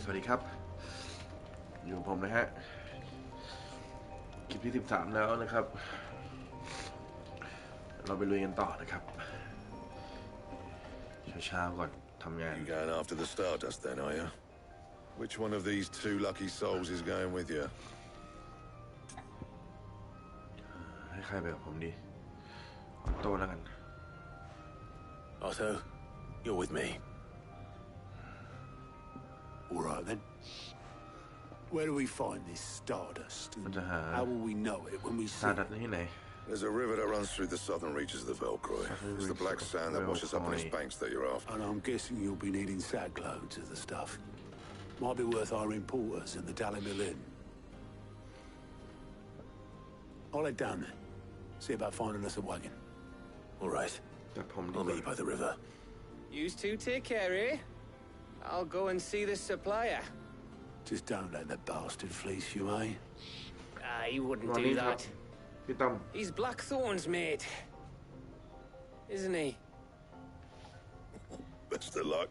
สวัสดีครับอยู่ผมนะฮะคลิปที่13แล้วนะครับเราไปลุยกันต่อนะครับเช้าก่อนทำงาน You going after the Stardust then, are you? Which one of these two lucky souls is going with you? ให้ใครไปกับผมดีออโต้แล้วกัน Otto, you're with me. All right then. Where do we find this Stardust? And how will we know it when we see Stardust it? ที่ไหน There's a river that runs through the southern reaches of the Velcroy. It's the black sand that washes up on its banks that you're after. And I'm guessing you'll be needing sackloads of the stuff. Might be worth hiring porters in the Dalimil Inn. I'll head down there. See about finding us a wagon. All right. แต่ผมดี I'll กว่า meet you by the river. You two take care, eh? I'll go and see the supplier. Just don't let the bastard fleece you, eh? He wouldn't วัน do นี้ครับ that. พี่ตั้ม He's Blackthorn's mate. Isn't he? Best of luck.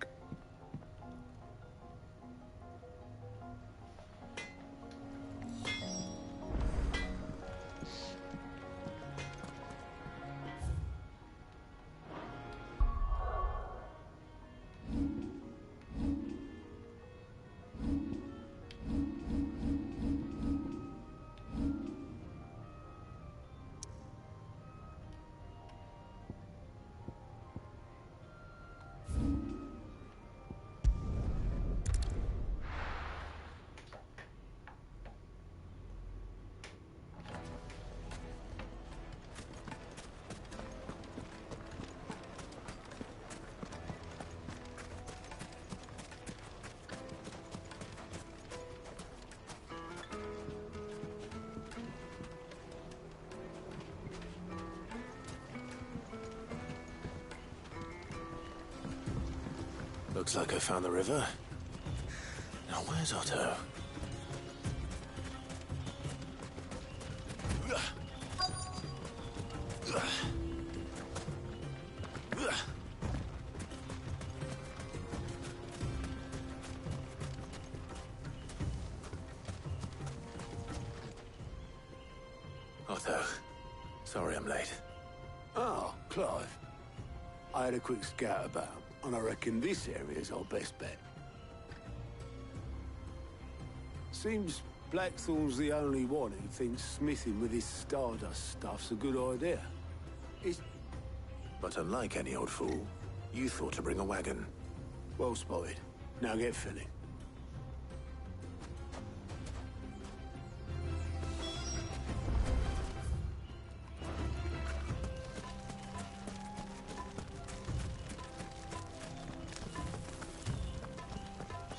Looks like I found the river. Now where's Otto? Otto, sorry I'm late. Oh, Clive. I had a quick scout about, and I reckon this area's our best bet. Seems Blackthorn's the only one who thinks smithing with his Stardust stuff's a good idea. It's But unlike any old fool, you thought to bring a wagon. well spotted. Now get filling.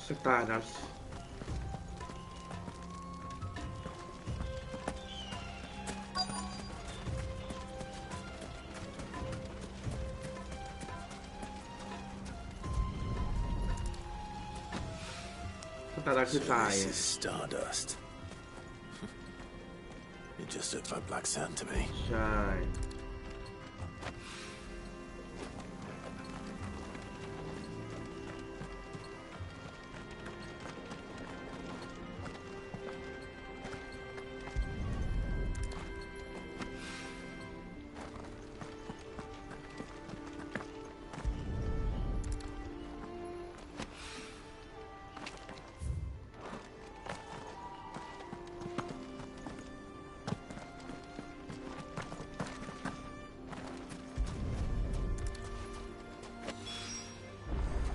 Stardust คือทราย This is Stardust. It just looks like black sand to me. ใช่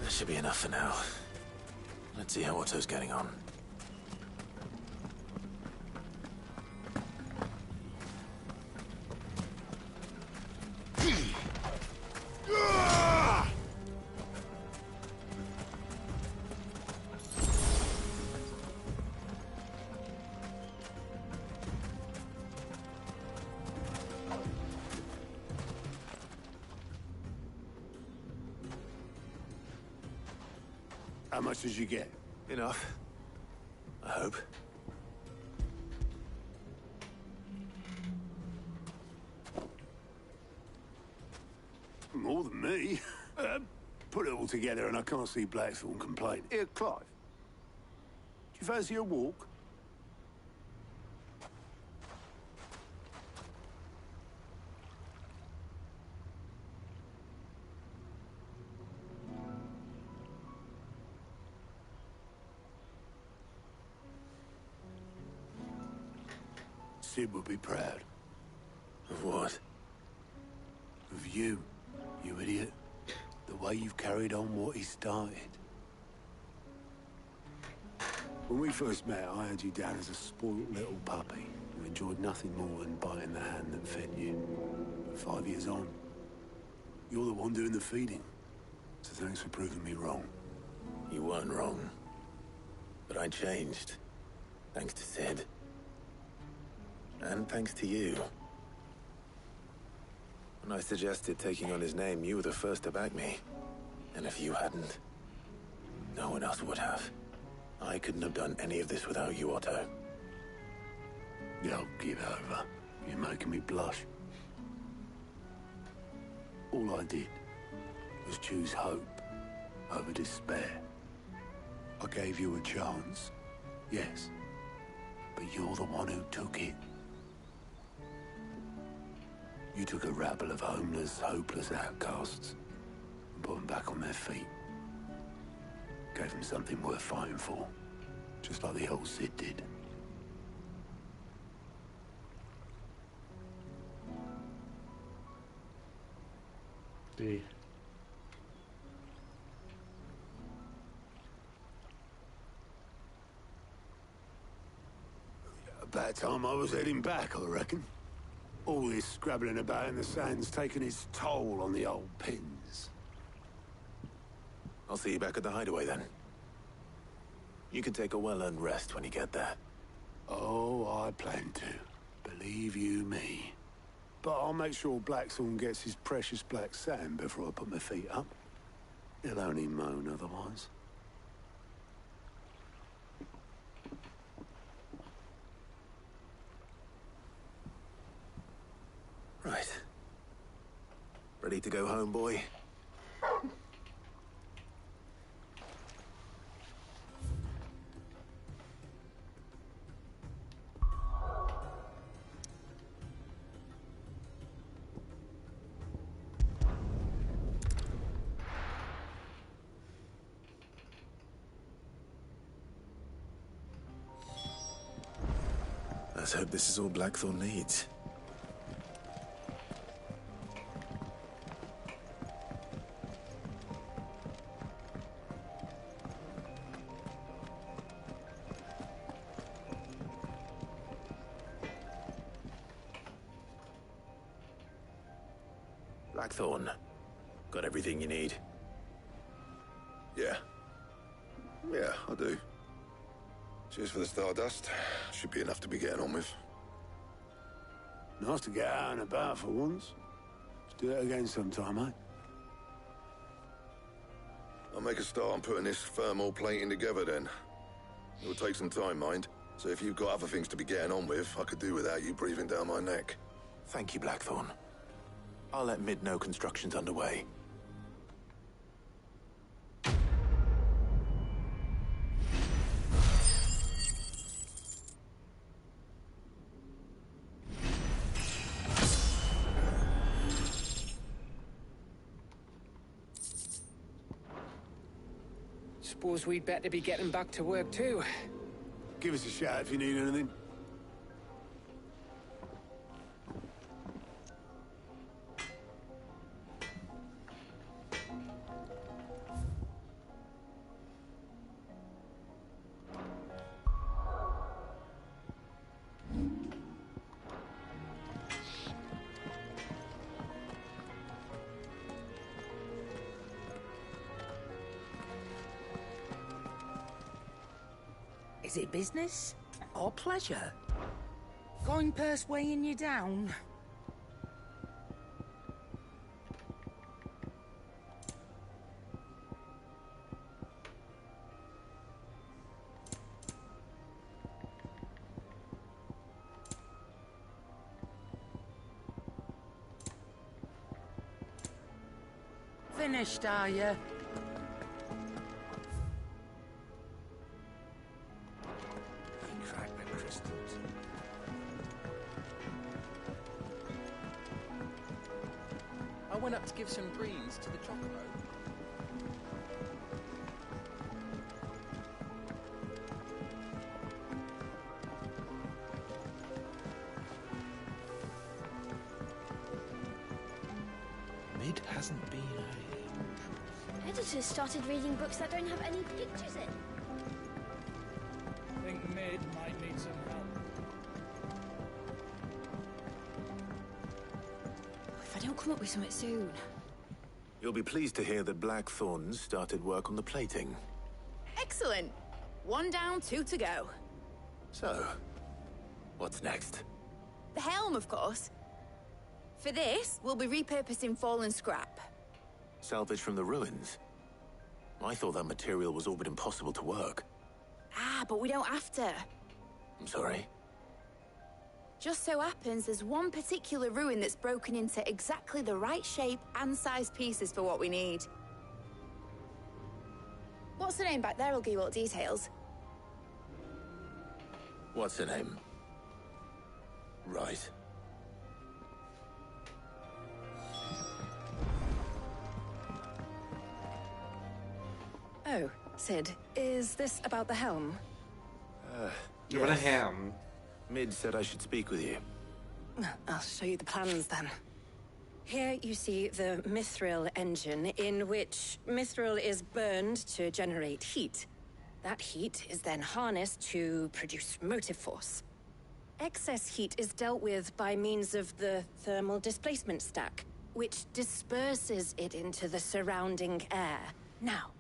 That should be enough for now. Let's see how Otto's getting on. How much did you get? Enough. I hope. More than me. Put it all together and I can't see Blackthorn complain. Here, Clive. You fancy a walk? Sid would be proud. Of what? Of you, you idiot. The way you've carried on what he started. When we first met, I had you down as a spoiled little puppy who enjoyed nothing more than biting the hand that fed you. But 5 years on, you're the one doing the feeding. So thanks for proving me wrong. You weren't wrong. But I changed. Thanks to Sid. And thanks to you. When I suggested taking on his name, you were the first to back me. And if you hadn't, no one else would have. I couldn't have done any of this without you, Otto. Yo, give over. You're making me blush. All I did was choose hope over despair. I gave you a chance, yes, but you're the one who took it. You took a rabble of homeless, hopeless outcasts and put them back on their feet. Gave them something worth fighting for, just like the old Sid did. D. About time I was heading back, I reckon. All this scrabbling about in the sand's taken its toll on the old pins. I'll see you back at the hideaway then. You can take a well-earned rest when you get there. Oh, I plan to. Believe you me. But I'll make sure Blackthorn gets his precious black sand before I put my feet up. He'll only moan otherwise. Right. Ready to go home, boy? Let's hope this is all Blackthorn needs. Blackthorn, got everything you need? Yeah. Yeah, I do. Cheers for the stardust. Should be enough to be getting on with. Nice to get out and about for once. Let's do it again sometime, eh? I'll make a start on putting this thermal plating together then. It'll take some time, mind. So if you've got other things to be getting on with, I could do without you breathing down my neck. Thank you, Blackthorn. I'll let Mid know construction's underway. Suppose we'd better be getting back to work too. Give us a shout if you need anything. Is it business or pleasure? Going purse weighing you down? Finished, are you? greens to the chocobo. Mid hasn't been a... Editors started reading books that don't have any pictures in. I think Mid might need some help. If I don't come up with something soon. You'll be pleased to hear that Blackthorn's started work on the plating. Excellent. 1 down, 2 to go. So, what's next? The helm, of course. For this, we'll be repurposing fallen scrap. Salvage from the ruins? I thought that material was all but impossible to work. Ah, but we don't have to. I'm sorry. Just so happens there's one particular ruin that's broken into exactly the right shape and size pieces for what we need. What's the name back there? I'll give you all the details. What's her name? Right. Oh, Sid, is this about the helm? You want a ham? Mid said I should speak with you. I'll show you the plans then. Here you see the mithril engine, in which mithril is burned to generate heat. That heat is then harnessed to produce motive force. Excess heat is dealt with by means of the thermal displacement stack, which disperses it into the surrounding air. Now,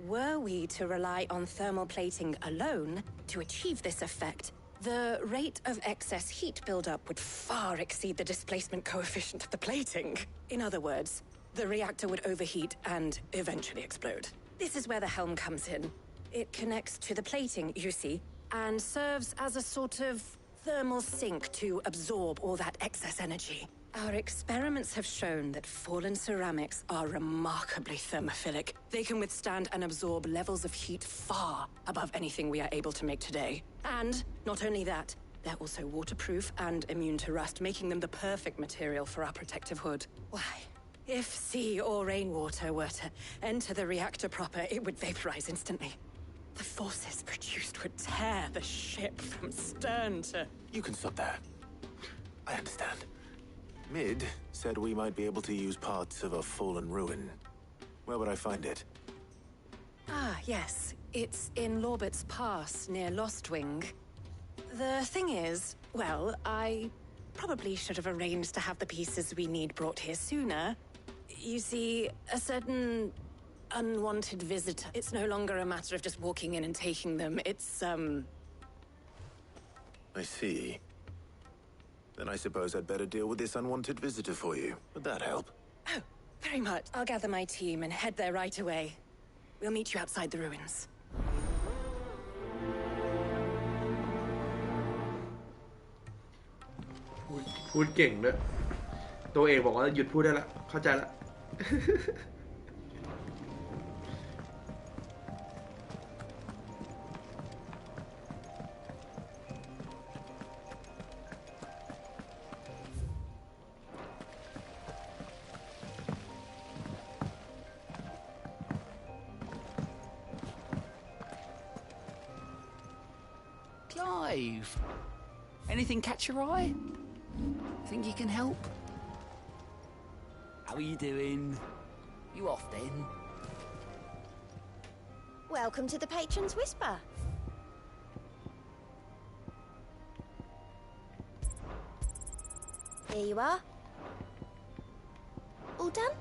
were we to rely on thermal plating alone to achieve this effect, the rate of excess heat buildup would far exceed the displacement coefficient of the plating. In other words, the reactor would overheat and eventually explode. This is where the helm comes in. It connects to the plating, you see, and serves as a sort of thermal sink to absorb all that excess energy. Our experiments have shown that fallen ceramics are remarkably thermophilic. They can withstand and absorb levels of heat far above anything we are able to make today. And not only that, they're also waterproof and immune to rust, making them the perfect material for our protective hood. Why, if sea or rainwater were to enter the reactor proper, it would vaporize instantly. The forces produced would tear the ship from stern to... You can stop there. I understand. Mid said we might be able to use parts of a fallen ruin. Where would I find it? Ah, yes. It's in Lorbert's Pass, near Lostwing. The thing is, well, I probably should have arranged to have the pieces we need brought here sooner. You see, a certain unwanted visitor. It's no longer a matter of just walking in and taking them. It's, I see. Then I suppose I'd better deal with this unwanted visitor for you. Would that help? Oh, very much. I'll gather my team and head there right away. We'll meet you outside the ruins. พูดเก่งด้วยตัวเองบอกว่าหยุดพูดได้ละเข้าใจละ Clive, anything catch your eye? Think you can help? How are you doing? You off then? Welcome to the Patron's Whisper. Here you are. All done?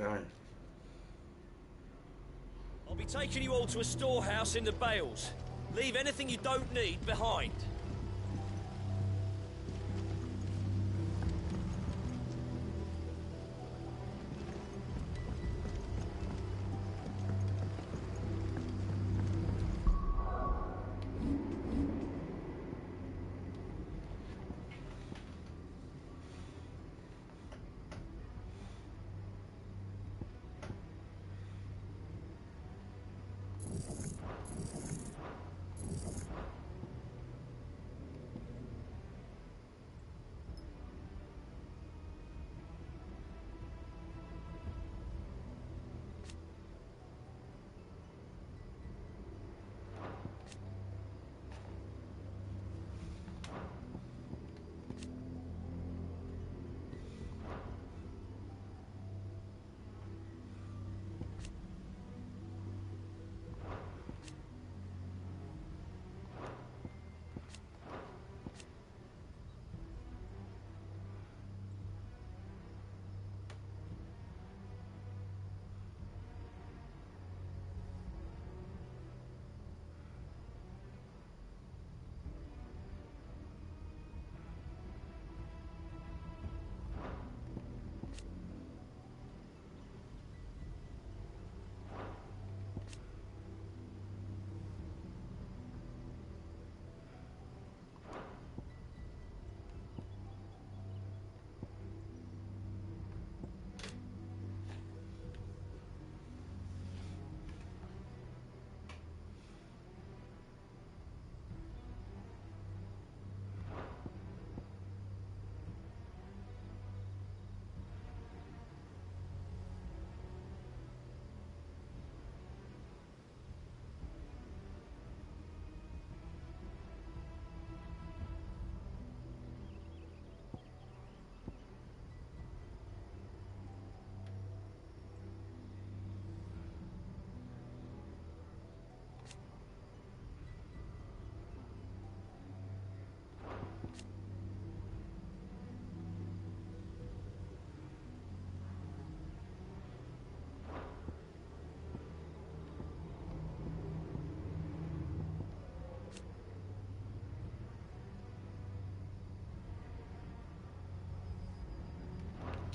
ได้ I'll be taking you all to a storehouse in the Bales. Leave anything you don't need behind.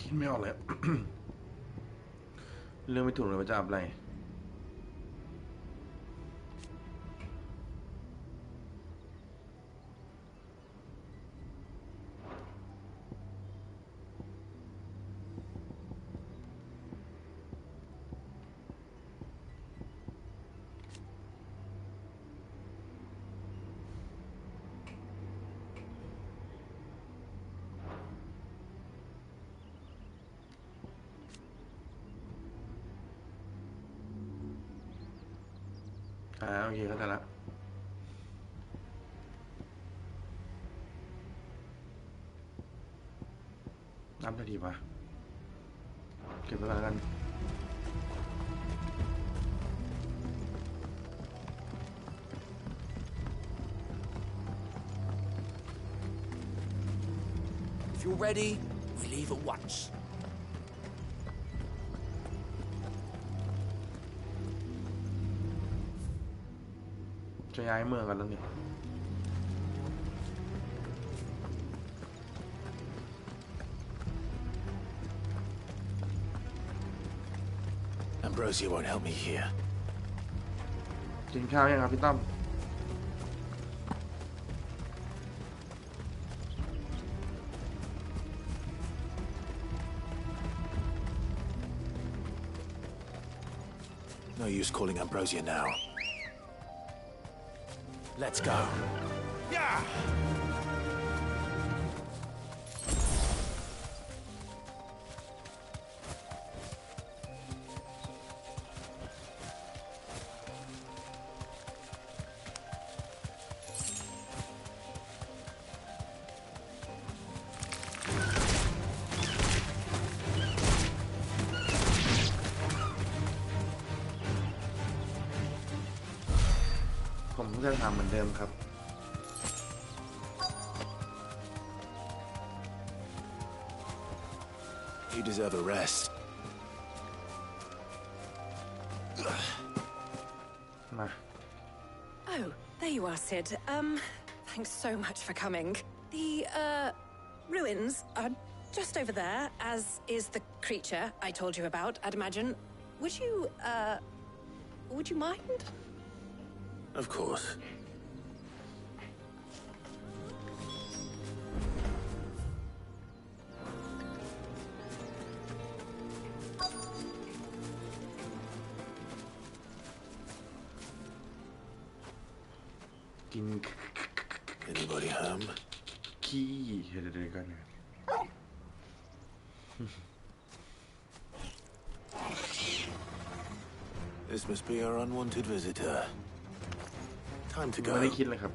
คิดไม่ออกเลย เรื่องไม่ถูกเลยว่าจะอัพอะไรโอเคเข้าใจละนับนาทีปะเก็บไว้ก่อนแล้วกัน If you're ready, we leave at once. จะย้ายเมืองกันแล้วนี่ Ambrosia won't help me here. กินข้าวยังครับพี่ตั้ม No use calling Ambrosia now. Let's go. Yeah! ผมจะทำเหมือนเดิมครับ You deserve a rest. มา Oh, there you are, Sid. Thanks so much for coming. The, ruins are just over there, as is the creature I told you about, I'd imagine. Would you mind? Of course. Anybody home? ขี้เดี๋ยวกัน This must be our unwanted visitor. Time to ไม่ go. ได้คิดเลยครับ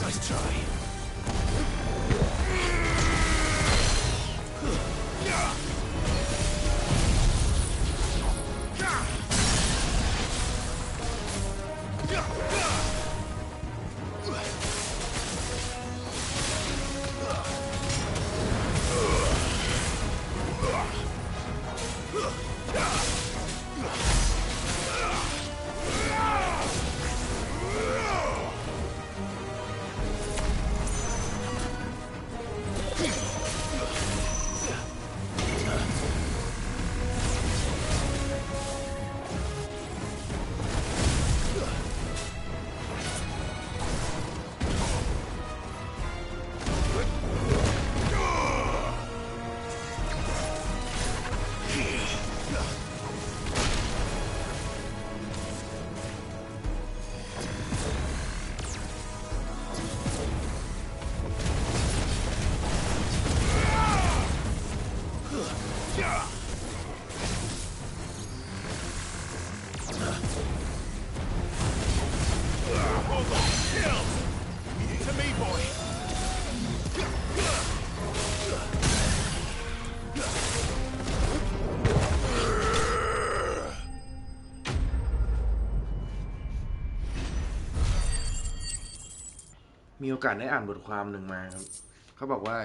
Nice try. To me, boy. มีโอกาสได้อ่านบทความหนึ่งมาครับเขาบอกว่า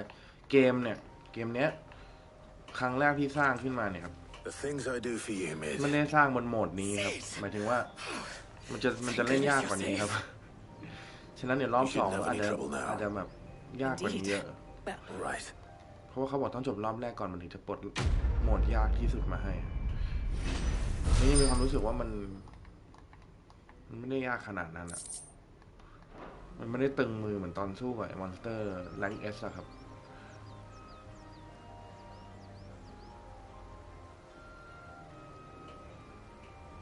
เกมเนี้ยครั้งแรกที่สร้างขึ้นมาเนี่ยครับ The things I do for you, mate. มันได้สร้างบนโหมดนี้ครับหมายถึงว่ามันจะเล่นยากกว่านี้ครับฉะนั้นเดี๋ยวรอบ2อาจจะแบบยากกว่านี้เยอะ Right. เพราะว่าเขาบอกต้องจบรอบแรกก่อนมันถึงจะปลดโหมดยากที่สุดมาให้นี่มีความรู้สึกว่ามันไม่ได้ยากขนาดนั้นอะมันไม่ได้ตึงมือเหมือนตอนสู้กับมอนสเตอร์แรงค์เอสอะครับ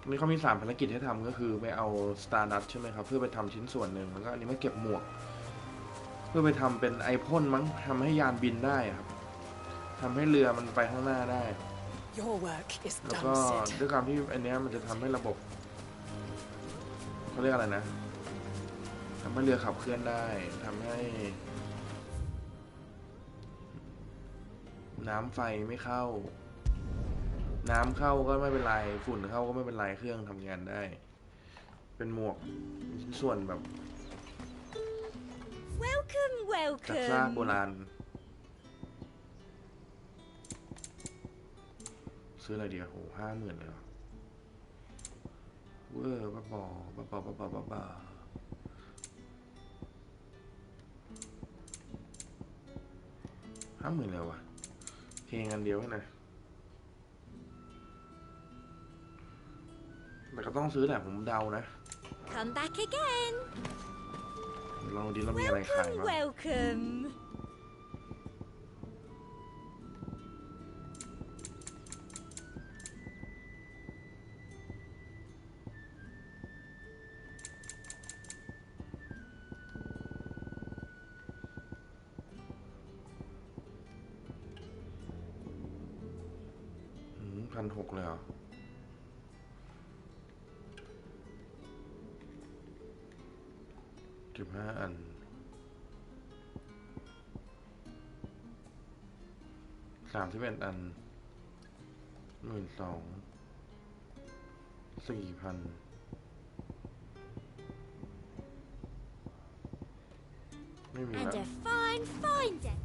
นี่เขามี3ภารกิจให้ทำก็คือไปเอาสตาร์ดัสใช่ไหมครับเพื่อไปทำชิ้นส่วนหนึ่งแล้วก็อันนี้มาเก็บหมวกเพื่อไปทำเป็นไอพ่นมั้งทำให้ยานบินได้ครับทำให้เรือมันไปข้างหน้าได้แล้วก็ด้วยการที่อันนี้มันจะทำให้ระบบเขาเรียกอะไรนะทำให้เรือขับเคลื่อนได้ทำให้น้ำไฟไม่เข้าน้ำเข้าก็ไม่เป็นไรฝุ่นเข้าก็ไม่เป็นไรเครื่องทำงานได้เป็นหมวกชิ้นส่วนแบบจากซากโบราณซื้ออะไรดีอะโห50,000เลยเหรอเวอร์บ้า50,000เลยวะเพลงอันเดียวแค่ไหนแต่ก็ต้องซื้อแหละผมเดานะ Come back again. ลองดูเรามีอะไรขายบ้าง Welcome. เ 1,600เลยเหรอ15 อัน31 อัน 12,000 4,000 ไม่มี And ละ a fine, fine day.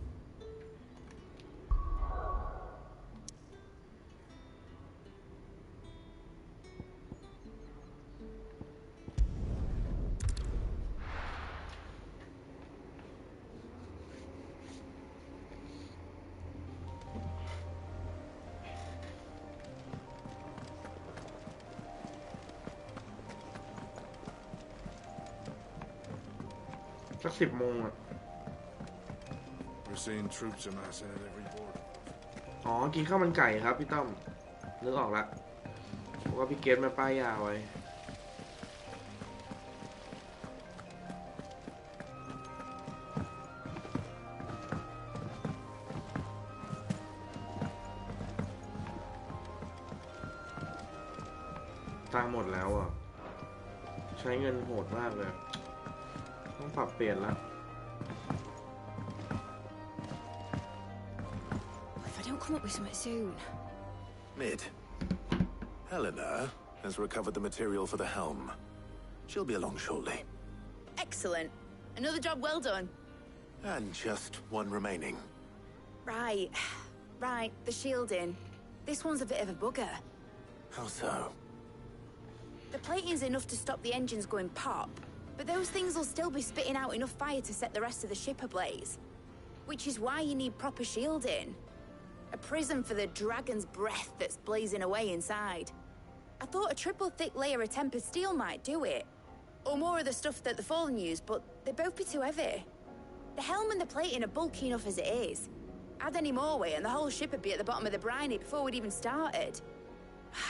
สัก10 โมงอ่ะ We're seeing troops amassing at every border. อ๋อ กินข้าวมันไก่ครับพี่ต้อมนึกออกละเพราะว่าพี่เกตมาป้ายยาไว้ตังค์หมดแล้วอ่ะ ใช้เงินโหดมากเลย ต้องปรับเปลี่ยนละ If I don't come up with something soon. Mid. Helena has recovered the material for the helm. She'll be along shortly. Excellent. Another job well done. And just one remaining. Right. Right, the shielding. This one's a bit of a bugger. How so? The plating's enough to stop the engines going pop, but those things will still be spitting out enough fire to set the rest of the ship ablaze. Which is why you need proper shielding. A prism for the dragon's breath that's blazing away inside. I thought a triple thick layer of tempered steel might do it. Or more of the stuff that the Fallen use, but they'd both be too heavy. The helm and the plating are bulky enough as it is. Add any more weight and the whole ship would be at the bottom of the briny before we'd even started.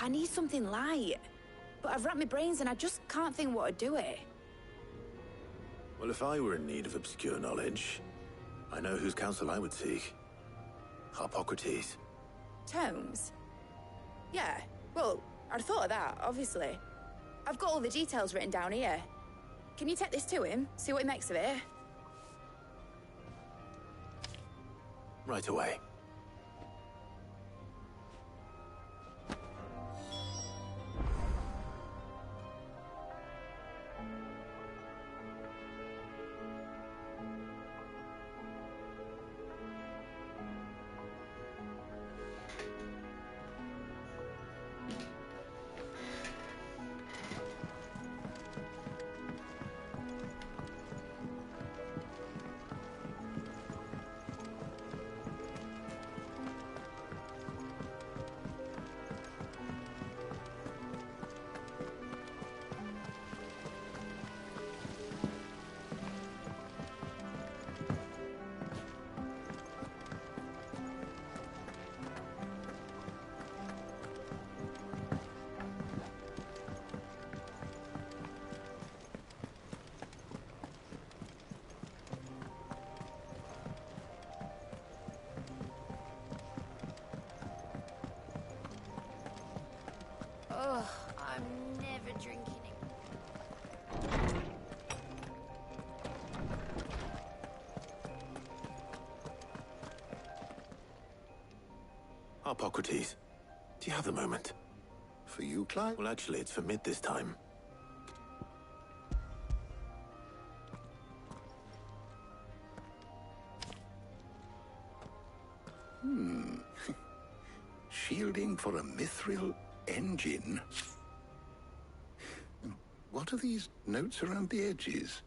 I need something light. But I've racked my brains and I just can't think what would do it. Well, if I were in need of obscure knowledge, I know whose counsel I would seek. Harpocrates. Tomes? Yeah, well, I'd thought of that, obviously. I've got all the details written down here. Can you take this to him, see what he makes of it? Right away. Ugh, I'm never drinking it. Harpocrates, do you have a moment? For you, Clive? Well, actually, it's for Mid this time. Shielding for a mithril engine? What are these notes around the edges?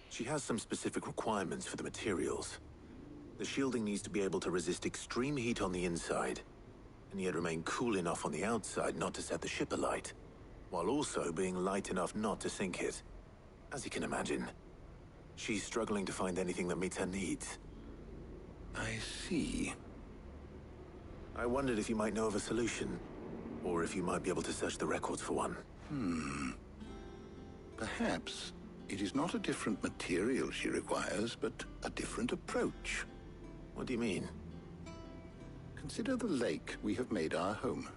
She has some specific requirements for the materials. The shielding needs to be able to resist extreme heat on the inside, and yet remain cool enough on the outside not to set the ship alight, while also being light enough not to sink it. As you can imagine, she's struggling to find anything that meets her needs. I see. I wondered if you might know of a solution, or if you might be able to search the records for one. Perhaps it is not a different material she requires, but a different approach. What do you mean? Consider the lake we have made our home.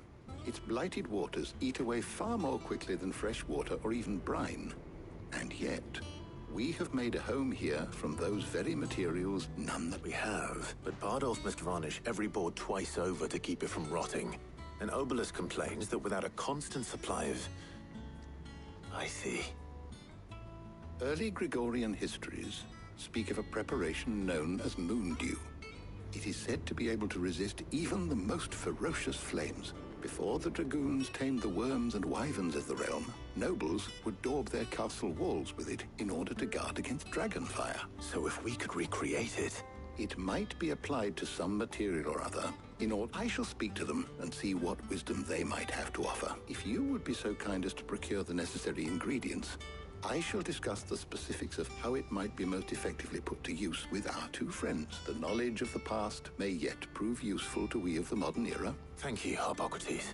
Its blighted waters eat away far more quickly than fresh water or even brine. And yet, we have made a home here from those very materials, none that We have, but Bardolph must varnish every board twice over to keep it from rotting. And Obelus complains that without a constant supply of... I see. Early Gregorian histories speak of a preparation known as moon dew. It is said to be able to resist even the most ferocious flames. Before the dragoons tamed the worms and wyverns of the realm, nobles would daub their castle walls with it in order to guard against dragonfire. So if we could recreate it... It might be applied to some material or other. I shall speak to them and see what wisdom they might have to offer. If you would be so kind as to procure the necessary ingredients, I shall discuss the specifics of how it might be most effectively put to use with our two friends. The knowledge of the past may yet prove useful to we of the modern era. Thank you, Hippocrates.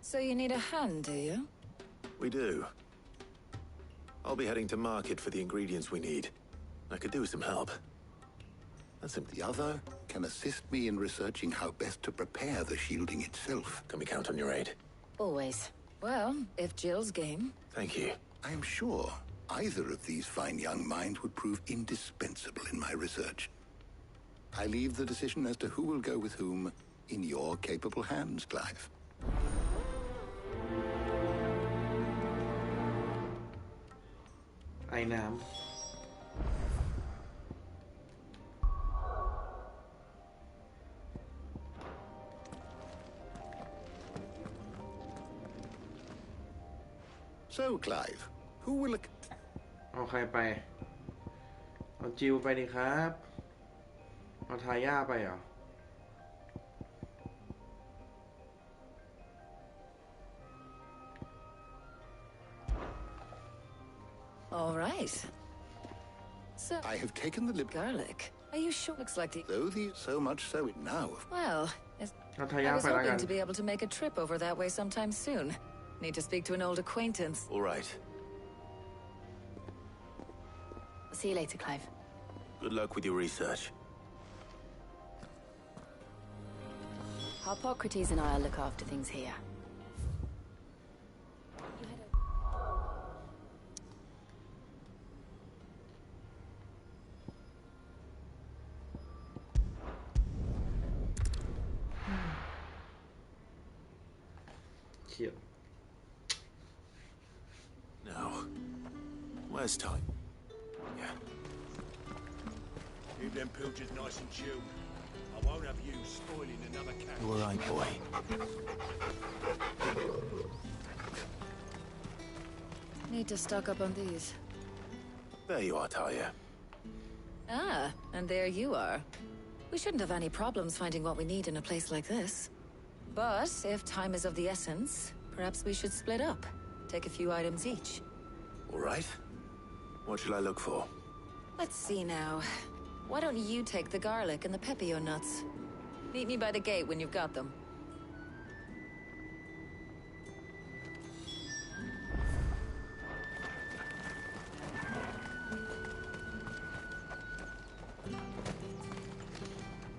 So you need a hand, do you? We do. I'll be heading to market for the ingredients we need. I could do with some help. The other can assist me in researching how best to prepare the shielding itself. Can we count on your aid? Always. Well, if Jill's game. Thank you. I am sure either of these fine young minds would prove indispensable in my research. I leave the decision as to who will go with whom in your capable hands, Clive. Iน้ำ So, Clive, who will... เอาใครไป เอาจิวไปดิครับ เอาทาย่าไปเหรอ All right. So I have taken the garlic. Are you sure? Looks like the... Though these so much so it now... Well, เอาทา I ย่า was ไปแล้วกั hoping น to be able to make a trip over that way sometime soon. Need to speak to an old acquaintance. All right. See you later, Clive. Good luck with your research. Hippocrates and I'll look after things here. Now, where's time? Yeah. Keep them pilchers nice and chilled. I won't have you spoiling another catch. You all right, boy? Need to stock up on these. There you are, Talia. Ah, and there you are. We shouldn't have any problems finding what we need in a place like this. But if time is of the essence, perhaps we should split up. Take a few items each. All right. What shall I look for? Let's see now. Why don't you take the garlic and the pepio nuts? Meet me by the gate when you've got them.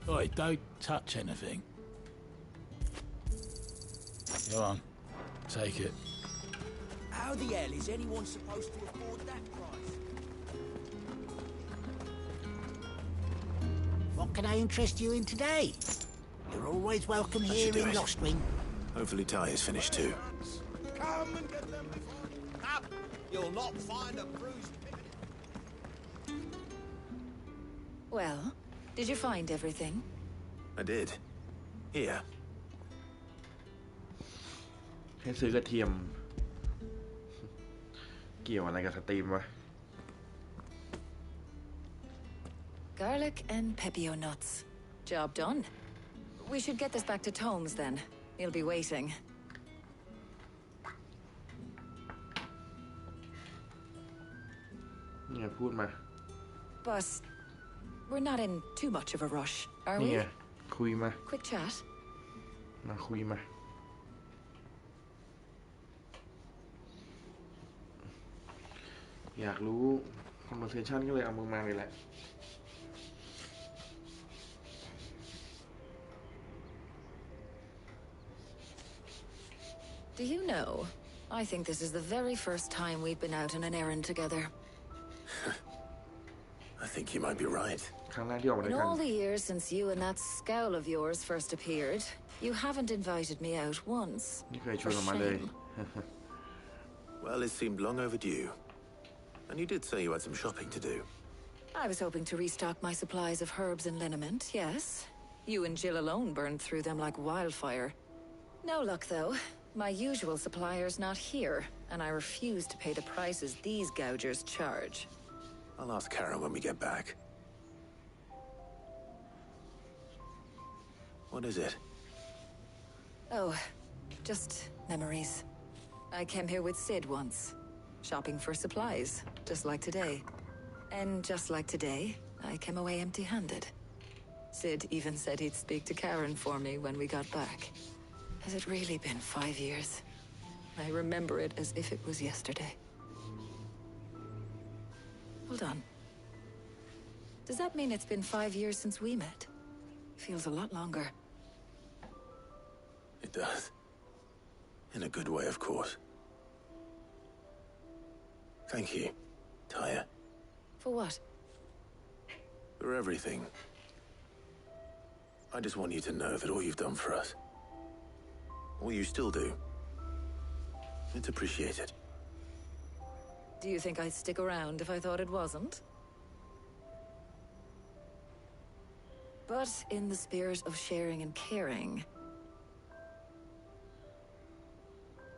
Oi, don't touch anything. Go on, take it. How the hell is anyone supposed to afford that price? What can I interest you in today? You're always welcome here in Lostwing. Hopefully Talia's finished too. Come and get them up. You'll not find a bruised pippin. Well, did you find everything? I did. Here. ให้ซื้อกระเทียม เกี่ยวอะไรกับสตรีมวะ Garlic and pepio nuts. Job done. We should get this back to Tomes then. He'll be waiting. เนี่ยพูดมา But we're not in too much of a rush, are นี่ we? ไงคุยมา Quick chat. มาคุยมาอยากรู้ conversation ก็เลยเอามึงมาเลยแหละ Do you know, I think this is the very first time we've been out on an errand together. I think you might be right. ครั้งแรกที่ออกมาด้ In วยกัน all the years since you and that scowl of yours first appeared, you haven't invited me out once. ไม่เคยชวนออกมาเลย Well, it seemed long overdue. And you did say you had some shopping to do. I was hoping to restock my supplies of herbs and liniment, yes. You and Jill alone burned through them like wildfire. No luck, though. My usual supplier's not here, and I refuse to pay the prices these gougers charge. I'll ask Karen when we get back. What is it? Oh, just memories. I came here with Sid once, shopping for supplies, just like today. And just like today, I came away empty-handed. Sid even said he'd speak to Karen for me when we got back. Has it really been 5 years? I remember it as if it was yesterday. Hold on. Does that mean it's been 5 years since we met? Feels a lot longer. It does. In a good way, of course. Thank you, Taya. For what? For everything. I just want you to know that all you've done for us, all you still do, it's appreciated. Do you think I'd stick around if I thought it wasn't? But in the spirit of sharing and caring,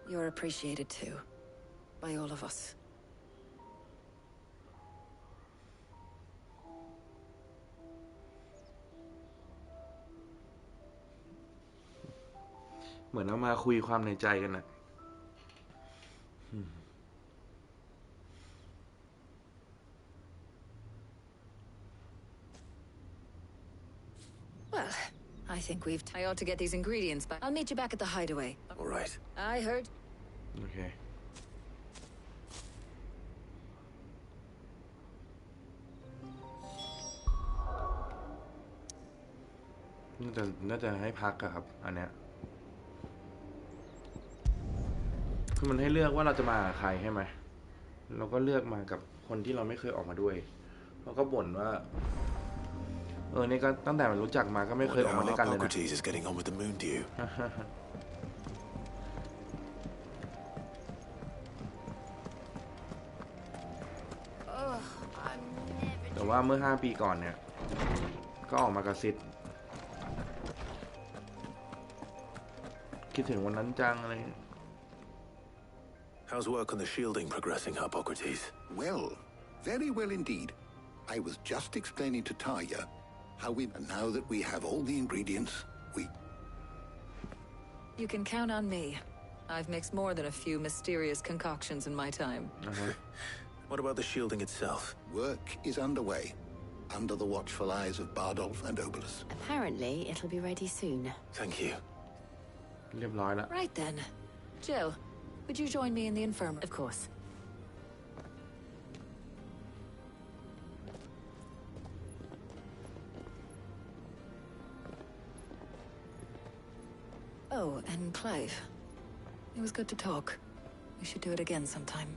you're appreciated too, by all of us.เหมือนเอามาคุยความในใจกันนะ Well, I think I ought to get these ingredients back. I'll meet you back at the hideaway. All right. I heard. โอเคน่าจะให้พักอะครับอันเนี้ยคือมันให้เลือกว่าเราจะมากับใครใช่ไหมเราก็เลือกมากับคนที่เราไม่เคยออกมาด้วยเราก็บ่นว่านี่ก็ตั้งแต่มันรู้จักมาก็ไม่เคยออกมาด้วยกันเลยนะ Socrates is getting on with the moon dew. แต่ว่าเมื่อ5 ปีก่อนเนี่ยก็ออกมากระซิบคิดถึงวันนั้นจังอะไร How's work on the shielding progressing, Hippocrates? Well, very well indeed. I was just explaining to Taya how and now that we have all the ingredients, we... You can count on me. I've mixed more than a few mysterious concoctions in my time. What about the shielding itself? Work is underway, under the watchful eyes of Bardolph and Obolus. Apparently, it'll be ready soon. Thank you. เรียบร้อยแล้ว Right then. Jill, would you join me in the infirmary? Of course. Oh, and Clive. It was good to talk. We should do it again sometime.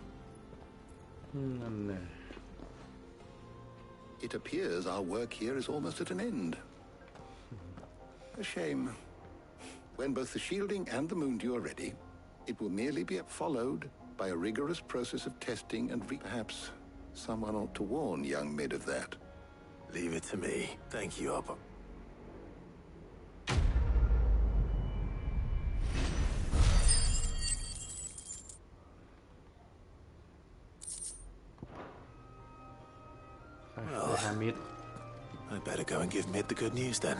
นั่นแหละ It appears our work here is almost at an end. A shame. When both the shielding and the moon dew are ready, it will merely be followed by a rigorous process of testing and perhaps someone ought to warn young Mid of that. Leave it to me. Thank you, Hopper. Well, I better go and give Mid the good news then.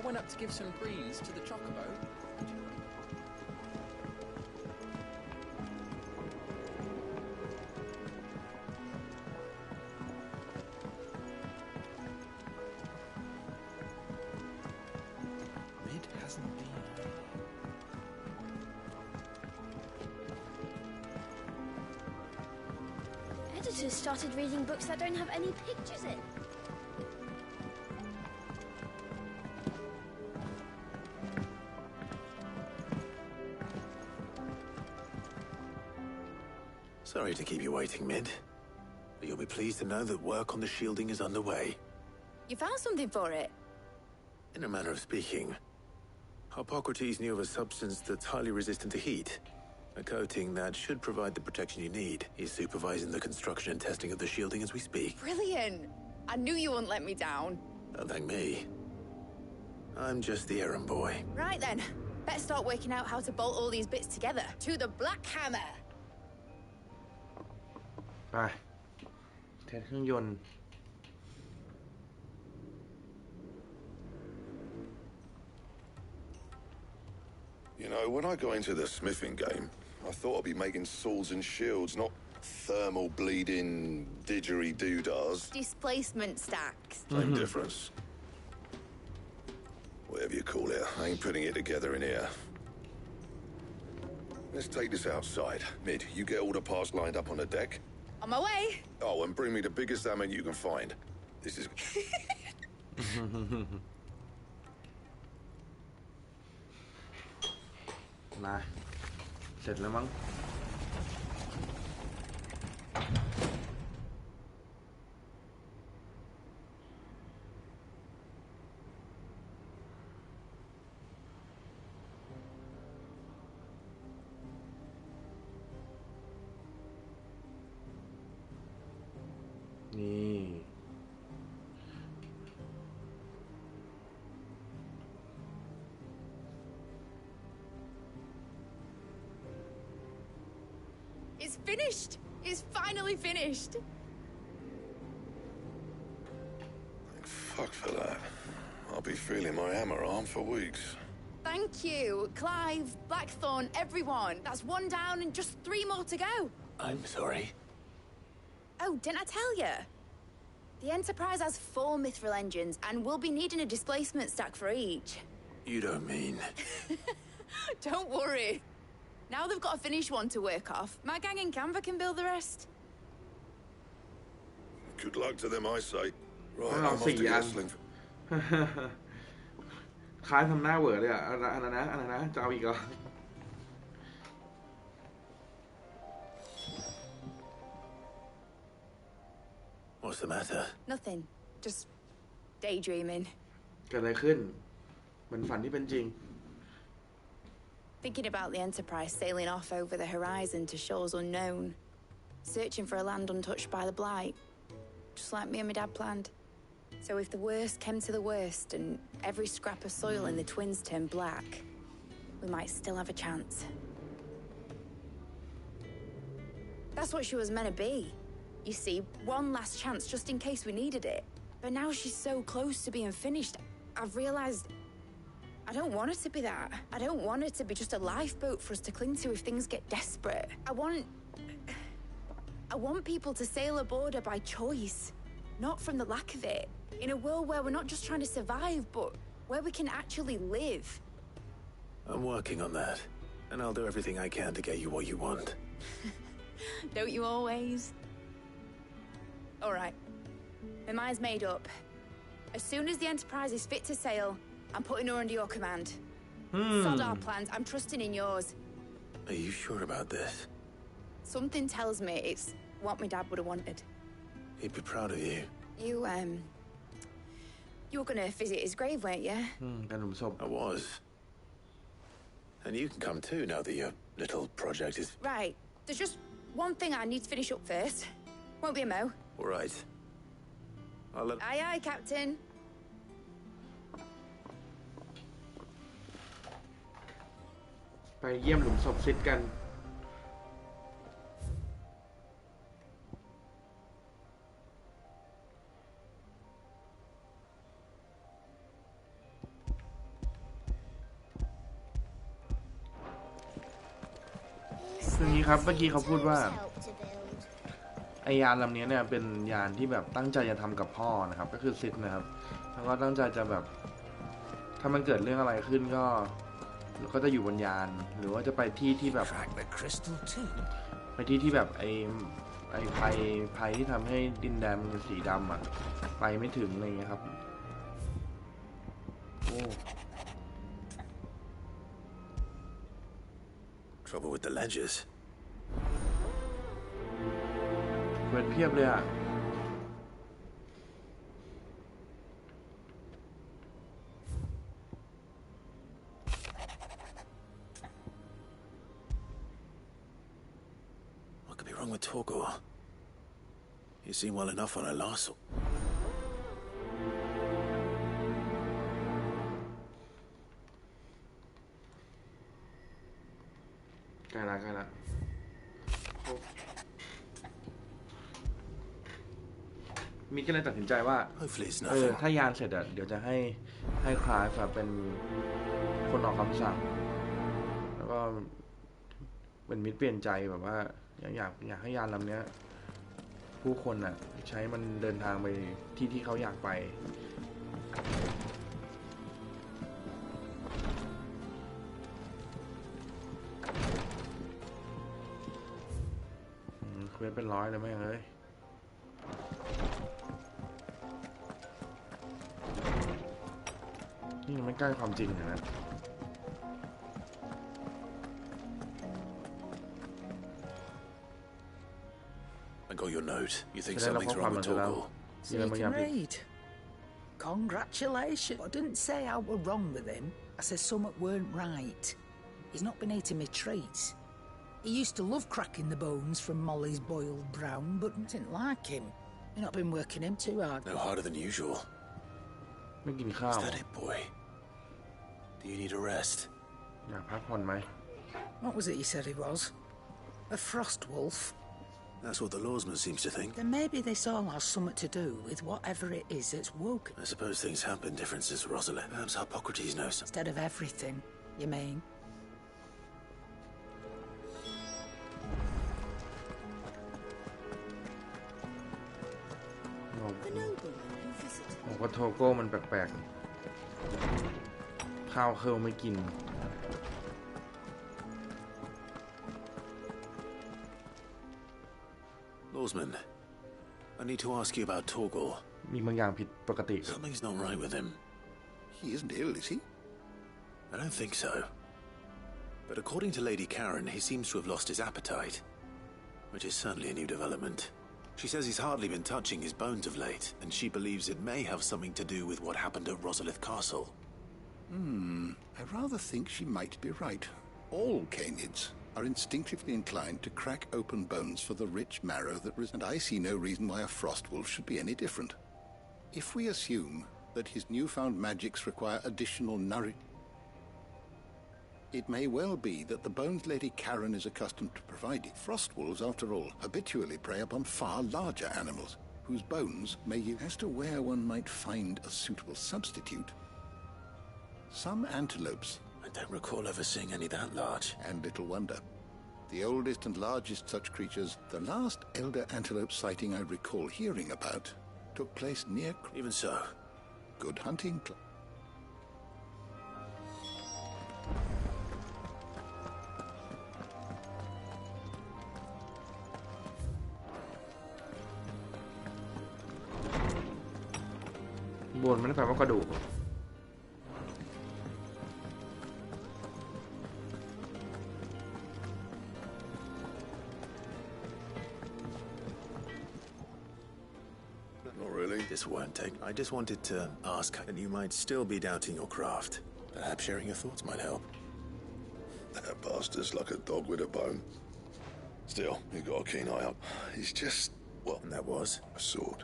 went up to give some greens to the chocobo. Mid hasn't been. Editors started reading books that don't have any pictures in. Sorry to keep you waiting, Mid. But you'll be pleased to know that work on the shielding is underway. You found something for it? In a manner of speaking, Harpocrates knew of a substance that's highly resistant to heat. A coating that should provide the protection you need. He's supervising the construction and testing of the shielding as we speak. Brilliant! I knew you wouldn't let me down. Don't thank me. I'm just the errand boy. Right then, better start working out how to bolt all these bits together. To the Black Hammer! ไปเทสเครื่องยนต์ You know, when I got into the smithing game, I thought I'd be making swords and shields, not thermal bleeding didgeridoo-dahs. Displacement stacks. Same difference. Whatever you call it, I ain't putting it together in here. Let's take this outside. Mid, you get all the parts lined up on the deck. On my way! Oh, and bring me the biggest salmon you can find. This is... นะเสร็จแล้วมั้ง นี่ It's finished! It's finally finished! Fuck for that. I'll be feeling my hammer arm for weeks. Thank you, Clive, Blackthorn, everyone. That's one down and just 3 more to go. I'm sorry. Oh, didn't I tell you? The Enterprise has 4 mithril engines, and we'll be needing a displacement stack for each. You don't mean... Don't worry. Now they've got a finished one to work off. My gang in Canva can build the rest. Good luck to them, I say. Right, เรา I'm off สี่ to อัน get sling. คล้ายทำหน้าเวอร์เลยอ่ะอะไรนะจะเอาอีกเหรอ What's the matter? Nothing. Just daydreaming. เกิดอะไรขึ้นเหมือนฝันที่เป็นจริง Thinking about the Enterprise sailing off over the horizon to shores unknown. Searching for a land untouched by the Blight. Just like me and my dad planned. So if the worst came to the worst and every scrap of soil in the Twins turned black, we might still have a chance. That's what she was meant to be. You see, one last chance just in case we needed it. But now she's so close to being finished, I've realized I don't want it to be that. I don't want it to be just a lifeboat for us to cling to if things get desperate. I want people to sail aboard her by choice, not from the lack of it. In a world where we're not just trying to survive, but where we can actually live. I'm working on that. And I'll do everything I can to get you what you want. Don't you always? All right. My mind's made up. As soon as the Enterprise is fit to sail, I'm putting her under your command. Sod our plans. I'm trusting in yours. Are you sure about this? Something tells me it's what my dad would have wanted. He'd be proud of you. You were gonna visit his grave, weren't you? การหลุมศพ I was. And you can come too now that your little project is... Right. There's just one thing I need to finish up first. Won't be a mo. All right. I'll let... Aye, aye, Captain. ไปเยี่ยมหลุมศพซิดกัน นี้ครับเมื่อกี้เขาพูดว่าไอยานลำนี้เนี่ยเป็นยานที่แบบตั้งใจจะทำกับพ่อนะครับก็คือซิดนะครับแล้วก็ตั้งใจจะแบบถ้ามันเกิดเรื่องอะไรขึ้นก็จะอยู่บนยานหรือว่าจะไปที่ที่แบบไปที่ที่แบบไอภัยที่ทำให้ดินแดนมันสีดำอ่ะไปไม่ถึงอะไรเงี้ยครับโอ้ Trouble with the ledgers. เปิดเพียบเลยอ่ะWhat could be wrong with Torgor? He seemed well enough on a last. ใกล้ละมิกก็เลยตัดสินใจว่าถ้ายานเสร็จอ่ะเดี๋ยวจะให้คลายแบบเป็นคนออกคำสั่งแล้วก็เป็นมิตรเปลี่ยนใจแบบว่าอยากให้ยานลำนี้ผู้คนอ่ะใช้มันเดินทางไปที่เขาอยากไปเควสเป็น100เลยแม่งเอ้ยนี่มันไม่ใกล้ความจริงนะ I got your note. You think something's wrong with Torgor? So you can read. Congratulations. I didn't say I were wrong with him. I said something weren't right. He's not been eating me treats. He used to love cracking the bones from Molly's boiled brown, but I didn't like him. You've not been working him too hard. No harder than usual. Is that it, boy? Do you need a rest? What was it you said he was? A frost wolf? That's what the lawsman seems to think. Then maybe this all has something to do with whatever it is that's woken. I suppose things happen, differences, Rosalind. Perhaps Hippocrates knows something. Instead of everything, you mean? The nobleman who visited. บอกว่าโทโก้มันแปลกๆข้าวเคิลไม่กิน Lawsman, I need to ask you about Torgor. มีบางอย่างผิดปกติ Something's not right with him. He isn't ill, is he? I don't think so. But according to Lady Karen, he seems to have lost his appetite, which is certainly a new development. She says he's hardly been touching his bones of late, and she believes it may have something to do with what happened at Rosalith Castle. I rather think she might be right. All canids are instinctively inclined to crack open bones for the rich marrow and I see no reason why a frost wolf should be any different. If we assume that his newfound magics require additional nourishment, it may well be that the bones Lady Karen is accustomed to providing. Frost wolves, after all, habitually prey upon far larger animals, whose bones may use as to where one might find a suitable substitute. Some antelopes. I don't recall ever seeing any that large. And little wonder. The oldest and largest such creatures, the last elder antelope sighting I recall hearing about, took place near... Even so. Good hunting. Buồn มันแปลว่ากระดูก This won't take. I just wanted to ask, and you might still be doubting your craft. Perhaps sharing your thoughts might help. That bastard's like a dog with a bone. Still, you got a keen eye out. He's just, well... And that was? A sword.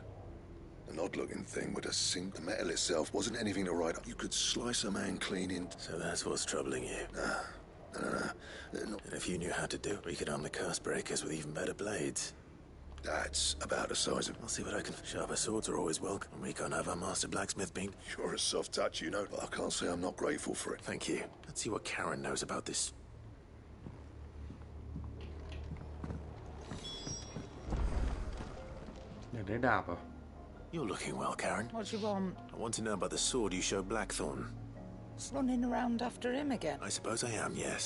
An odd-looking thing with a sink. The metal itself wasn't anything to write up. You could slice a man clean in. So that's what's troubling you? No. And if you knew how to do it, we could arm the curse breakers with even better blades. That's about the size of... I'll see what I can... Sharper swords are always welcome. And we can't have our master blacksmith being... You're a soft touch, you know, but I can't say I'm not grateful for it. Thank you. Let's see what Karen knows about this. ได้ดาบเหรอ You're looking well, Karen. What do you want? I want to know about the sword you showed Blackthorn. Just running around after him again. I suppose I am, yes.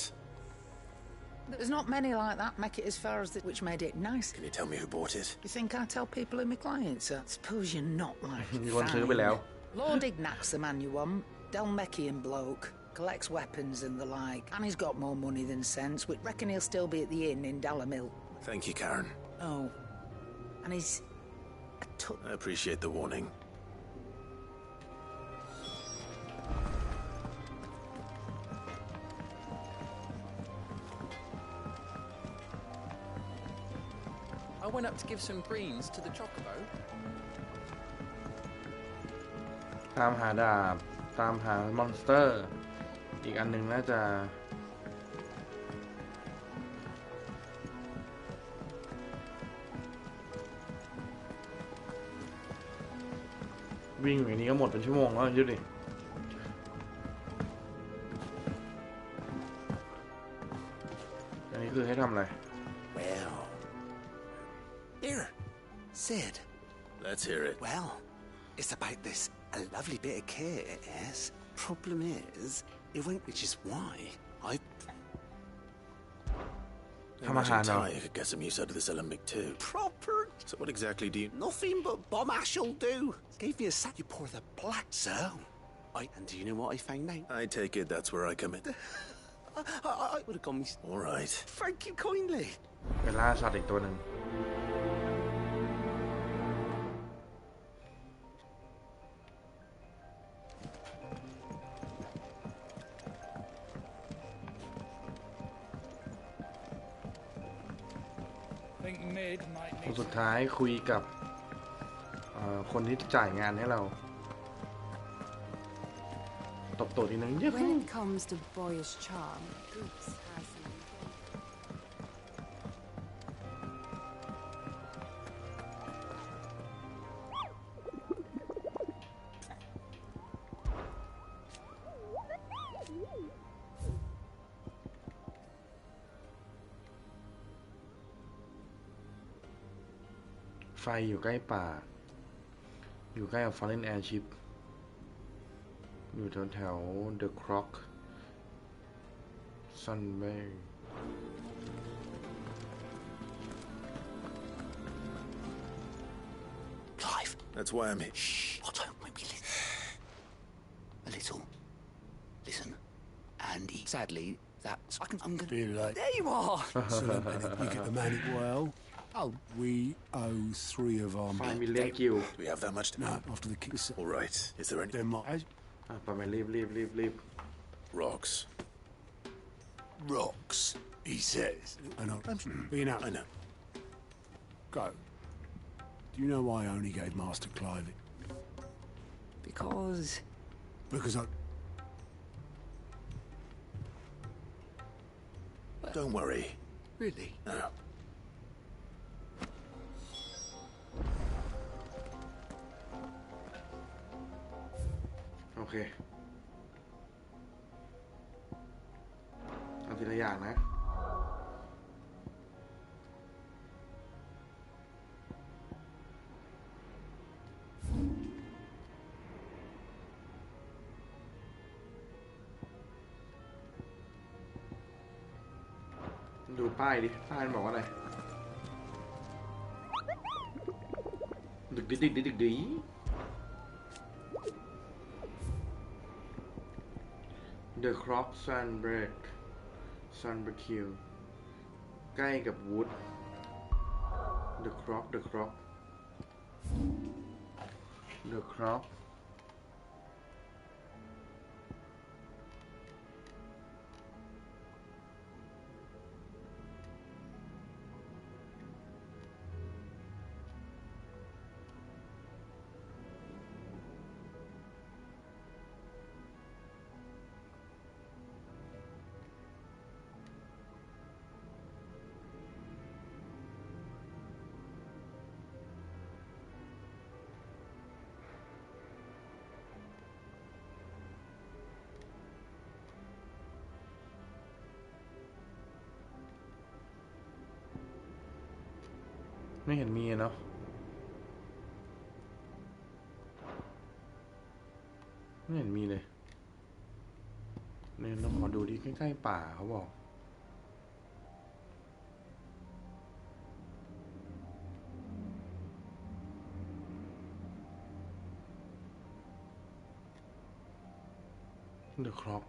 There's not many like that make it as far as which made it nice. Can you tell me who bought it? You think I tell people who my clients are? Suppose you're not like มีคนซื้อไปแล้ว Lord Ignat's the man you want. Dalmekian bloke. Collects weapons and the like. And he's got more money than sense. We reckon he'll still be at the inn in Dalamil. Thank you, Karen. Oh. And he's I appreciate the warning. I went up to give some greens to the chocobo. ตามหาดาบตามหามอนสเตอร์อีกอันหนึ่งน่าจะวิ่งอย่างนี้ก็หมดเป็นชั่วโมงแล้วดูดิอันนี้คือให้ทำอะไร Well. Here. Sid. Let's hear it. Well, it's about this a lovely bit of kit, yes. Problem is, it won't, which is why I... I imagine Ty could get some use out of this alembic too. Proper... So what exactly do you... Nothing but bomb ash'll do. Gave me a sack, you pour the black zone. And do you know what I found out? I take it that's where I come in. I would have gone me... All right. Thank you kindly. ไปล่าสัตว์อีกตัวหนึ่งคนสุดท้ายคุยกับคนที่จ่ายงานให้เราตบตัวทีนึง When it comes to boyish charm, Oops has some. ไฟอยู่ใกล้ป่าอยู่ใกล้กับ Fallen Airship อยู่แถว The Croc Sunbay Clive. That's why I'm here. Shh. What don't make me listen? A little. Listen. Andy. Sadly, that's... I'm gonna... Be late. There you are! So, you get the manic well. Oh, we owe 3 of our... 5 million kill. Do we have that much to... No, after the kiss. All right. Is there any... There might... ไปไม่รีบ Rocks. Rocks, he says. And you know... I know. Go. Do you know why I only gave Master Clive it? Because I... Don't worry. Really? No.โอเคเอาทีละอย่างนะดูป้ายดิป้ายมันบอกว่าอะไรดึกดิ The Croc Sunbreak ใกล้กับ Wood The Crocไม่เห็นมีเนาะ ไม่เห็นมีเลยเนี่ยเราขอดูที่ใกล้ๆป่าเขาบอกเดอะคล็อก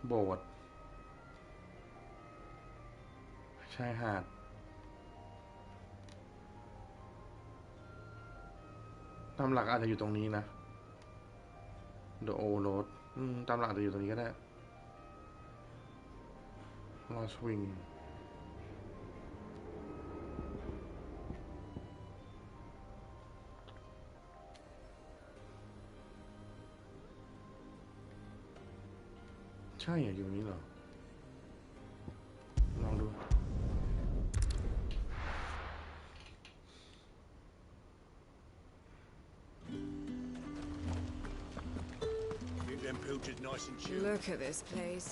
โบสถ์ชายหาดตามหลักอาจจะอยู่ตรงนี้นะ The Old Road ตามหลักอาจจะอยู่ตรงนี้ก็ได้ Lost Wing ใช่อยู่นี้เหรอลองดู Keep them pilchers nice and chill. Look at this place.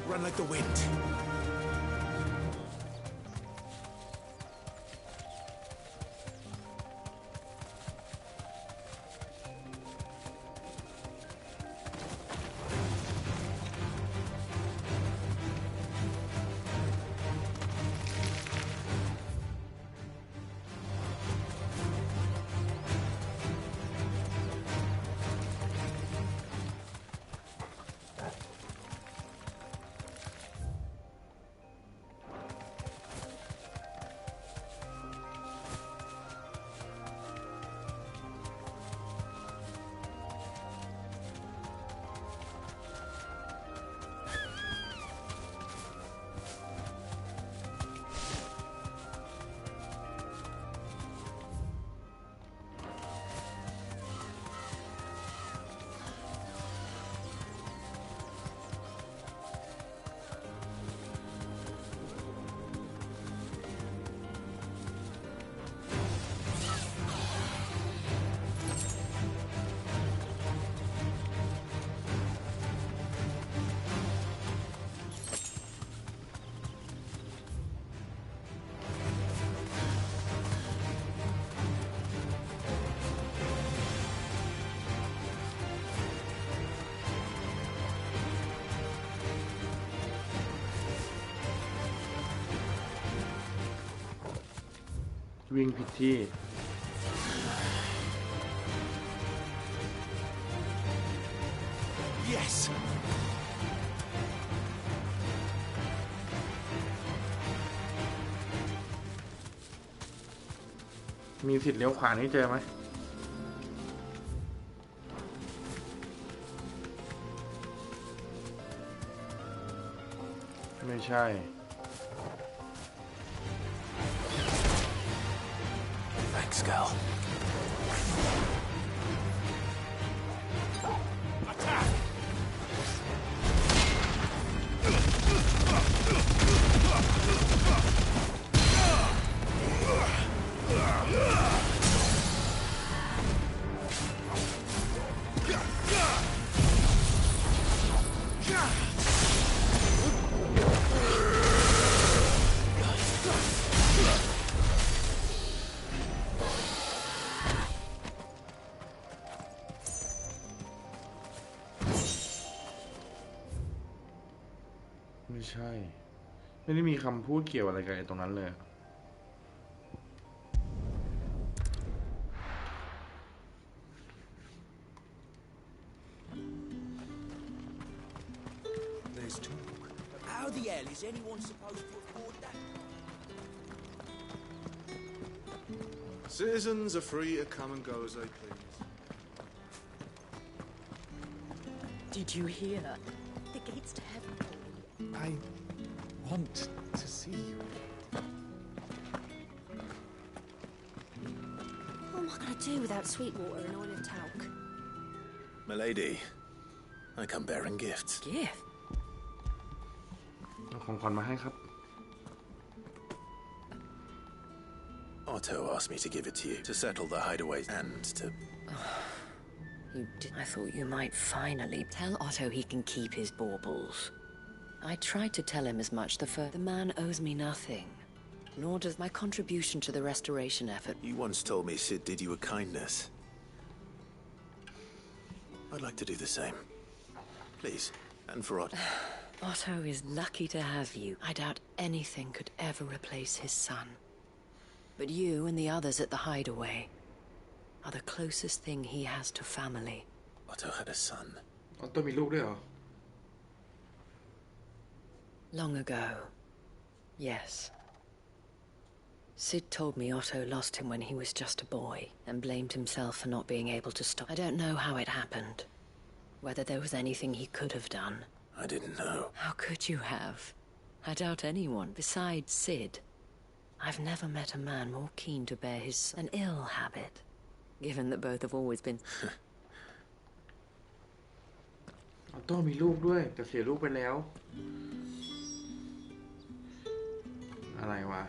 Run like the wind.วิ่งผิดที่ Yes. มีสิทธิ์เลี้ยวขวานี่เจอไหมไม่ใช่ Thanks, Gal. Attack! Yeah! ไม่ใช่ไม่ได้มีคำพูดเกี่ยวอะไรกับไอ้ตรงนั้นเลย There's talk. But how the hell is anyone supposed to afford that? Citizens are free to come and go as they please. Did you hear? The gates to heaven. I want to see you. What am I going to do without Sweetwater and oil of talc? Milady, I come bearing gifts. Gift? เอาของขวัญมาให้ครับ Otto asked me to give it to you to settle the hideaways and to I thought you might finally tell Otto he can keep his baubles. I tried to tell him as much the man owes me nothing, nor does my contribution to the restoration effort. You once told me Sid did you a kindness. I'd like to do the same. Please, and for Otto. Otto is lucky to have you. I doubt anything could ever replace his son. But you and the others at the hideaway are the closest thing he has to family. Otto had a son. Otto มีลูกด้วยเหรอ Long ago, yes. Sid told me Otto lost him when he was just a boy and blamed himself for not being able to stop. I don't know how it happened. Whether there was anything he could have done. I didn't know. How could you have? I doubt anyone besides Sid. I've never met a man more keen to bear an ill habit, given that both have always been. ออโต้มีลูกด้วยแต่เสียลูกไปแล้ว อะไรวะ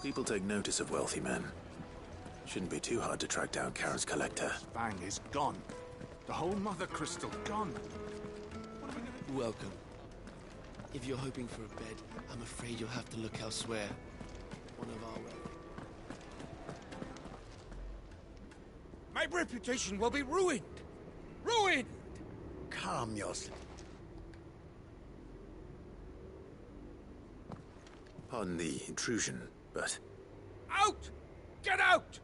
People take notice of wealthy men. Shouldn't be too hard to track down Karen's collector. Bang is gone. The whole mother crystal gone. Welcome. If you're hoping for a bed, I'm afraid you'll have to look elsewhere. One of our My reputation will be ruined! Ruined! Calm yourself. Pardon the intrusion, but... Out! Get out!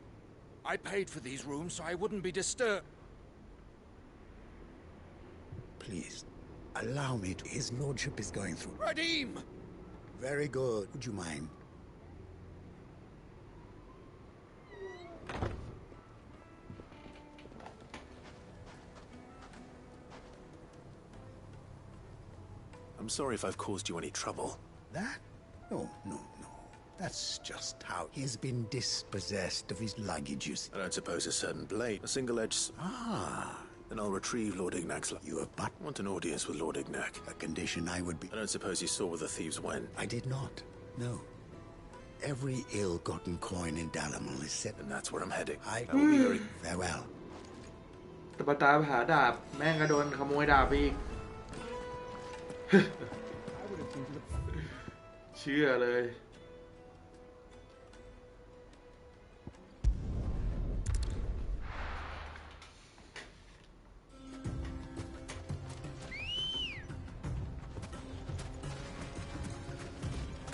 I paid for these rooms so I wouldn't be disturbed. Please, allow me to... His lordship is going through... Radim! Very good. Would you mind? I'm sorry if I've caused you any trouble. That? No. That's just how he's been dispossessed of his luggages. I don't suppose a certain blade, a single-edged... Ah. Then I'll retrieve Lord Ignac's... You have but... I want an audience with Lord Ignac. A condition I would be... I don't suppose you saw where the thieves went. I did not. No. Every ill-gotten coin in Dalamon is set... And that's where I'm heading. I will be very... Farewell. แต่ปตามหาดาบแม่งก็โดนขโมยดาบไปอีก เชื่อเลย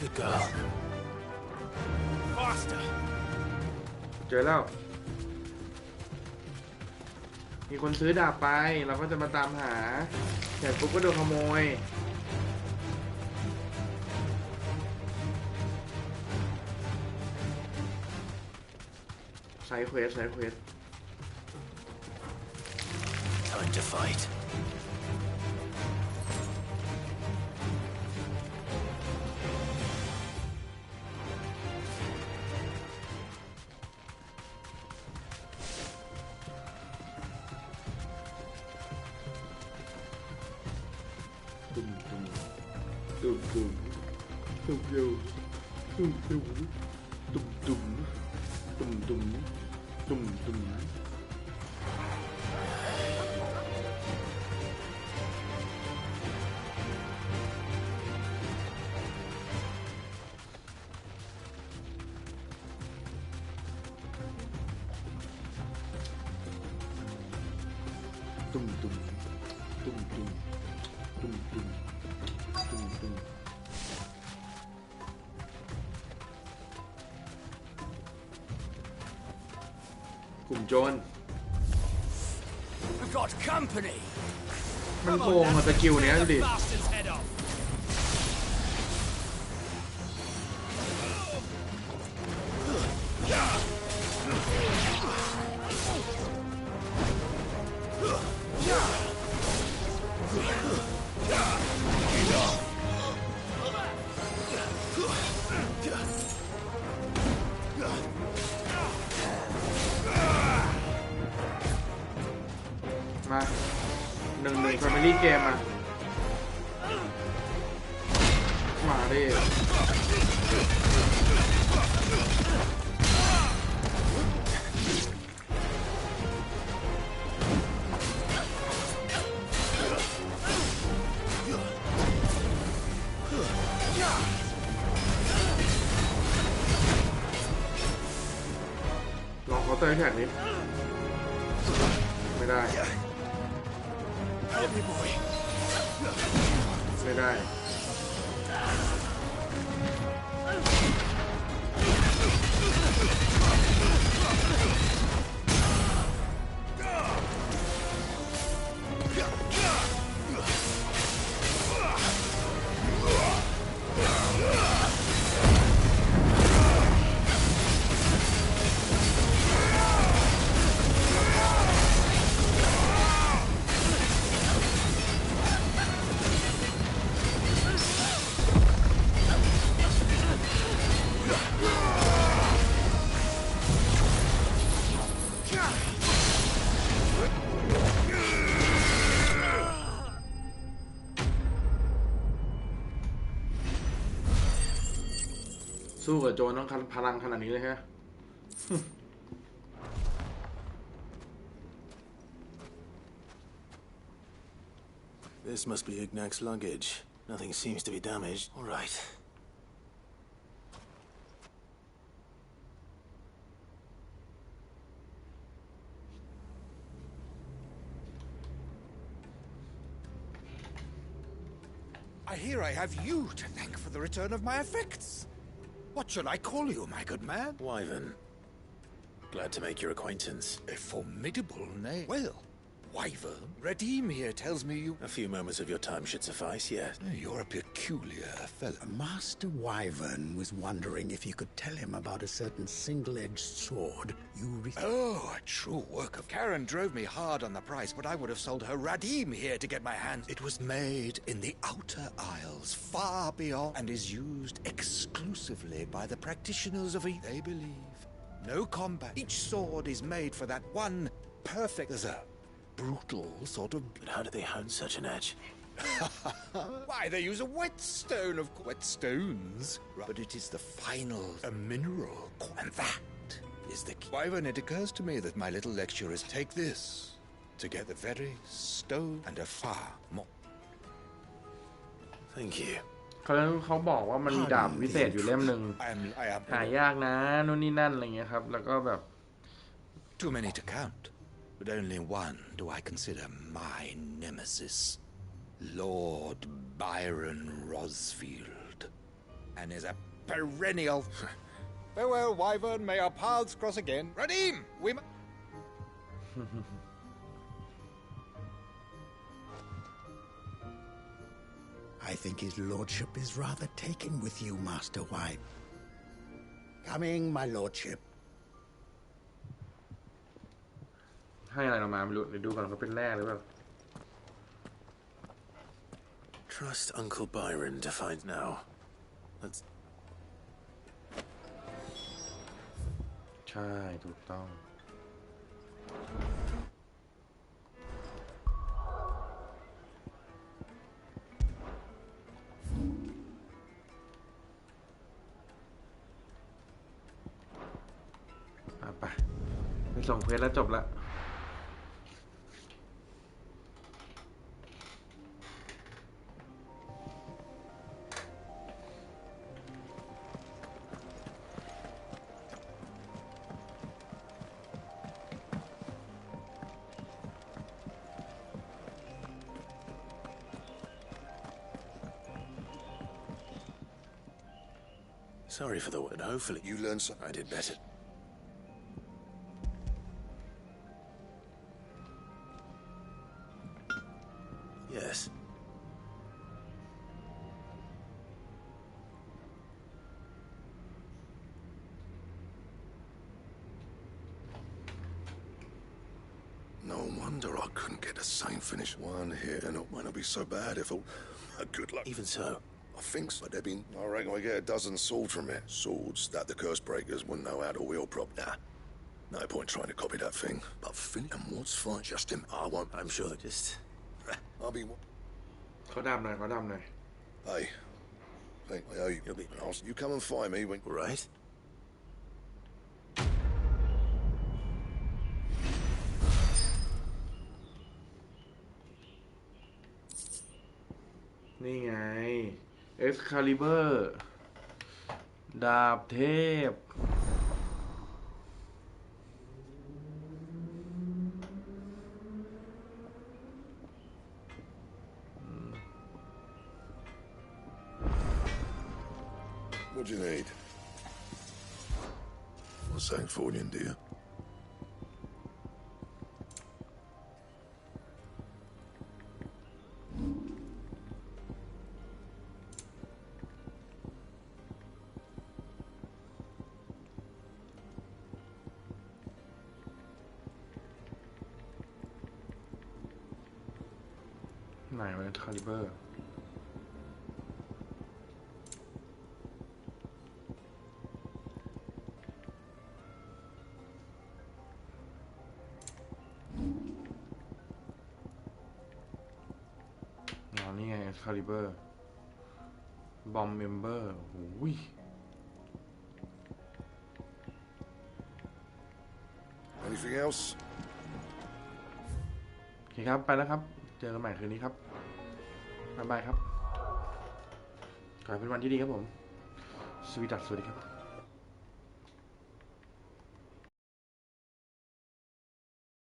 Good girl. Faster! เจอแล้ว มีคนซื้อดาบไปเราก็จะมาตามหาแต่ปุ๊บก็โดนขโมยไซด์เควส Time to fight.กลุ่มโจร We've got company! มันโกงอะสกิลเนี้ยดูดิ Bastard's head off! มา1-1 Family Game มาดิลองเคาน์เตอร์แท็กนิดไม่ได้ไม่ได้สู้กับโจรต้องพลังขนาดนี้เลยฮะ This must be Ignac's luggage. Nothing seems to be damaged. All right. I hear I have you to thank for the return of my effects. What shall I call you, my good man? Wyvern. Glad to make your acquaintance. A formidable name. Well, Wyvern, Redeem here tells me you... A few moments of your time should suffice, yes. You're a peculiar fellow. Master Wyvern was wondering if you could tell him about a certain single-edged sword you Oh, a true work of... Karen drove me hard on the price, but I would have sold her Redeem here to get my hands... It was made in the Outer Isles, far beyond, and is used exclusively by the practitioners of... They believe. No combat. Each sword is made for that one perfect... There's a brutal sort of... But how do they hone such an edge? Why, they use a whetstone of whetstones. But it is the final, a mineral, and that is the key. Wyvern, it occurs to me that my little lecture is take this to get the very stone and a far more. Thank you. เขาบอกว่ามันมีดาบวิเศษอยู่เล่มหนึ่งหายากนะนู่นนี่นั่นอะไรเงี้ยครับแล้วก็แบบ Too many to count, but only one do I consider my nemesis, Lord Byron Rosfield, and is a perennial. Farewell, Wyvern. May our paths cross again. Redeem, we. I think his lordship is rather taken with you, Master Wyvern. Coming, my lordship. ให้อะไรเรามาไม่รู้เดี๋ยวดูก่อนเขาเป็นแร่หรือเปล่า Trust Uncle Byron to find now. Let's... ใช่ถูกต้องไปส่งเควสแล้วจบละ Sorry for the word. Hopefully you learned something. I did better. Yes. No wonder I couldn't get the same finish. One hit and it won't be so bad if it... Good luck. Even so. I think so. I reckon we get a dozen swords from it. Swords that the curse breakers wouldn't know how to wield properly. Nah. No point trying to copy that thing. But Finn and what's fine, Justin? I won't. I'm sure, just... I'll be... เขาดำหน่อยเขาดำหน่อย Hey, I owe you. You'll be... You come and find me when... Right? นี่ไง Excalibur ดาบเทพ What do you need? What's that for you, dear?ไหนวะ Excalibur นี่ไง Excalibur Bomb Member โอ้ย Anything else? โอเคครับ ไปแล้วครับ เจอกันใหม่คืนนี้ครับ บ๊ายบายครับ ขอให้เป็นวันที่ดีครับผม สวัสดีครับ